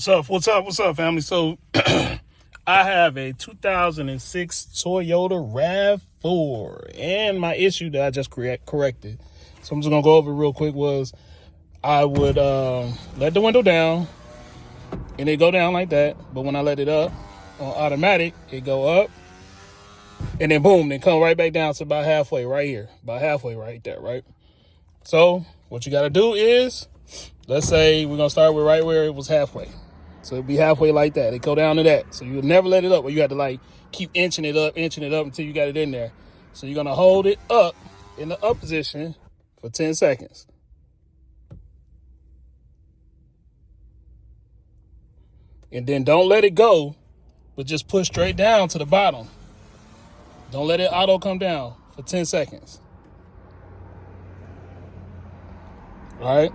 What's up, family? So, I have a 2006 Toyota RAV4, and my issue that I just corrected. So I'm just gonna go over it real quick. Was I would let the window down, and it go down like that. But when I let it up on automatic, it go up, and then boom, then come right back down to about halfway right here, about halfway right there, right? So what you gotta do is, let's say we're gonna start with right where it was halfway. So it'd be halfway like that. It go down to that. So you would never let it up, but you have to like keep inching it up until you got it in there. So you're gonna hold it up in the up position for 10 seconds. And then don't let it go, but just push straight down to the bottom. Don't let it auto come down for 10 seconds. All right.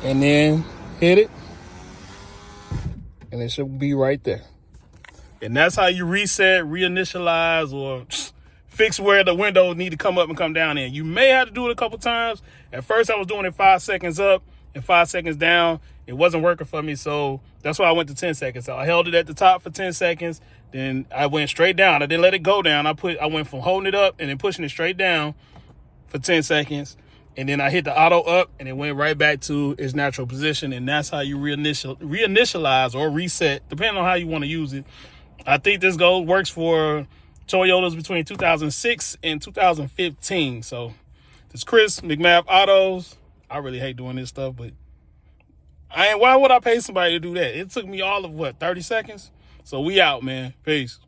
And then hit it, and it should be right there. And that's how you reset, reinitialize, or fix where the windows need to come up and come down in. You may have to do it a couple times. At first, I was doing it 5 seconds up and 5 seconds down. It wasn't working for me, so that's why I went to 10 seconds. So I held it at the top for 10 seconds. Then I went straight down. I didn't let it go down. I went from holding it up and then pushing it straight down for 10 seconds. And then I hit the auto up, and it went right back to its natural position. And that's how you reinitialize or reset, depending on how you want to use it. I think this works for Toyotas between 2006 and 2015. So this Chris, McMath Autos. I really hate doing this stuff, but why would I pay somebody to do that? It took me all of 30 seconds? So we out, man. Peace.